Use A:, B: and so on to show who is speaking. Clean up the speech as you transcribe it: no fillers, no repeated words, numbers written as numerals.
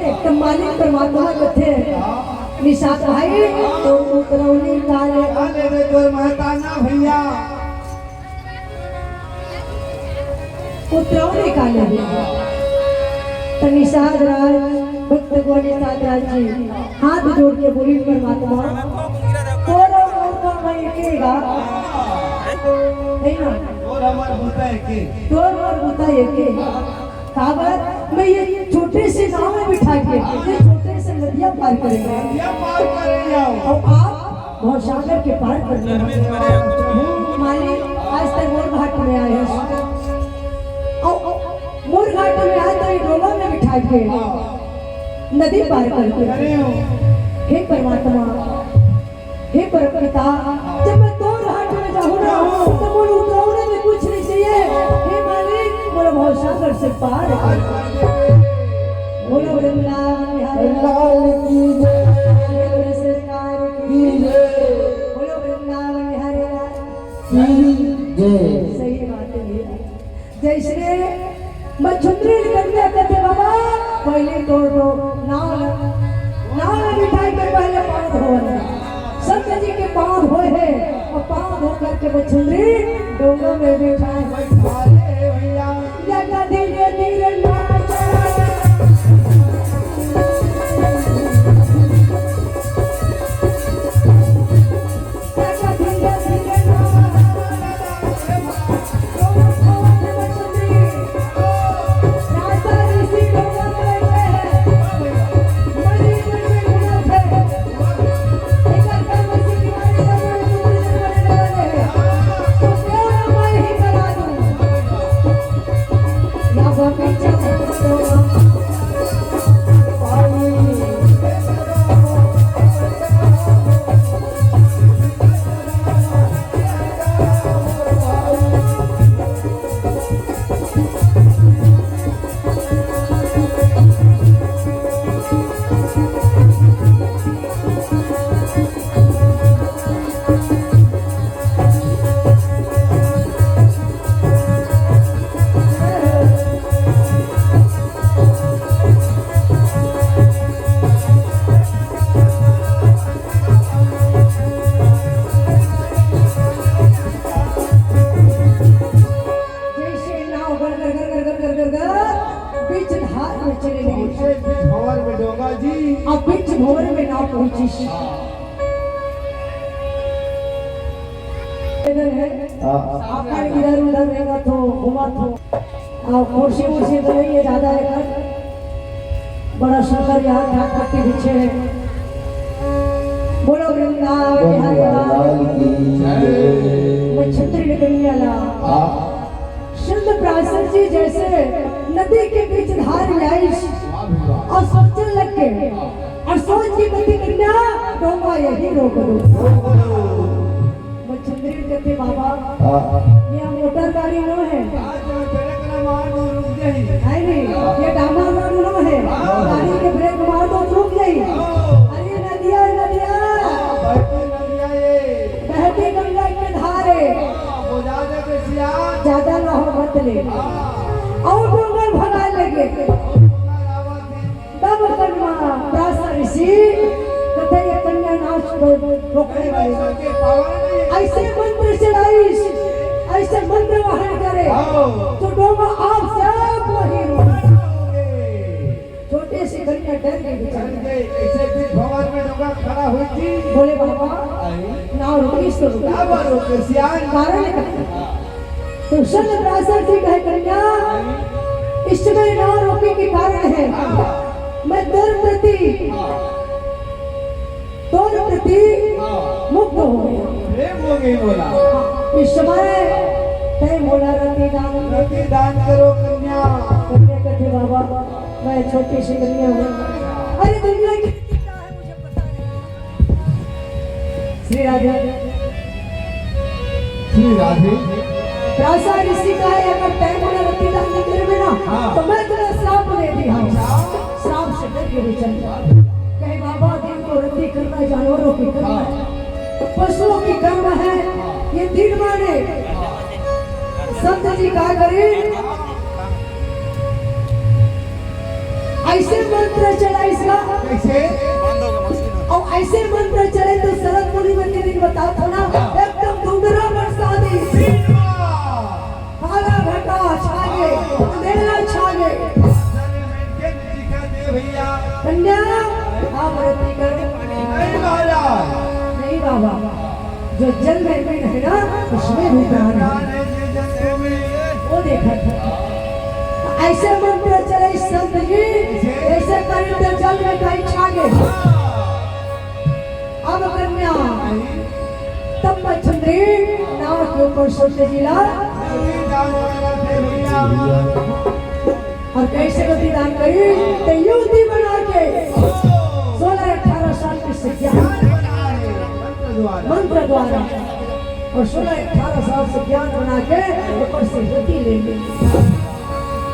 A: एकदम मालिक परमात्मा कथे निशात भाई तो उतरौनी काले
B: काले रे तोर महताना भैया
A: उतरौनी काले तो निशात राज भक्त को निशात राज जी हाथ जोड़ के बोली परमात्मा तोरा और भाई केगा नहीं ना
B: और हमार होता है के
A: तोर और होता है के कागज मैं ये छोटे से नाव में बिठा के ये छोटे से नदियां पार करेंगे
B: या पार करे जाओ
A: और आप भवसागर के पार करने मालिक आज तक मोर घाट में आए हैं और मोर घाट में आए तो ये डोला में बिठा के नदी पार करके हे परमात्मा हे परमपिता जब मैं दो घाट में जाऊँ ना तो मोर उतरौने में कुछ नहीं चाहिए हे मालिक मोर भवसागर से पार बोलो वृंदावन बिहारी लाल की जय सरकार की जय बोलो वृंदावन बिहारी लाल की जय सही बात है जय श्री मछुंद्री कन्या कहते बाबा पहले तोड़ दो नाव बिठाई के पहले पाँव धोना संत जी के पाँव धोए हैं और पाँव धो करके मछुंद्री डोंगा में बिठाए भैया धीरे धीरे इधर उधर रहेगा तो घुमा तो कुर्सी उर्सी तो नहीं है ज्यादा है बड़ा सुंदर यहाँ ठाक पट्टी पीछे है बोलो वृंदावन छत्री कन्या शुद्ध प्राचर जी जैसे नदी के बीच धार आई और सोचने लग के और सोच की गति कन्या डोंगा यही रोक दो छत्री कहते बाबा ये मोटर गाड़ी नो है नहीं ये डामर रोड नो है गाड़ी के ब्रेक मार दो रुक जाई अरे नदिया नदिया बहती गंगा के धारे ज्यादा ना हो मत ले और डोंगर भगा लगे तब कन्या प्रासा ऋषि कहते ये कन्या नाच को रोकने वाले ऐसे मंत्र चढ़ाई ऐसे मंत्र वाहन करे तो डोंगा आप सब वही छोटे से कन्या डर गए
B: ऐसे फिर भवन में डोंगा खड़ा हुई थी
A: बोले बाबा नाव रुकी तो
B: रुका सियान
A: कारण तो शब्द प्रासर जी कहे कन्या इस समय नाव रोके के कारण है मैं तोर प्रति मुक्त हो गया
B: प्रेम हो गई बोला
A: इस समय तय मोला रति
B: दान करो कन्या
A: कन्या कहते बाबा मैं छोटी सी कन्या हूँ अरे दुनिया की क्या है मुझे पता नहीं श्री राधे प्रासा ऋषि का है अगर तय मोला रति दान नहीं करे ना तो मैं तुम्हें श्राप दे दी हूँ श्राप से डर के चल कहे बाबा दिन को रति करना जानवरों की कर्म है पशुओं की कर्म है ये दिन माने संत जी कहा करें ऐसे मंत्र चला इसका
B: कैसे?
A: और ऐसे मंत्र चले तो शरद मुनि मंदिर ने बताओ था ना एकदम धुंधरा बरसा दी काला घटा छागे अंधेरा छागे
B: भैया
A: कन्या आप व्रती करो
B: नहीं महाराज
A: नहीं बाबा जो जल में है ना उसमें भी प्राण है वो देखा था ऐसे मंत्र चले संत जी ऐसे करी तो जल में कहीं छागे अब कन्या तब चंद्री नाव के ऊपर सोचे जिला और कैसे गति दान करी तो युवती बना के 16-18 साल की शिक्षा मंत्र द्वारा और 16-18 साल से ज्ञान बना के ऊपर से गति ले ली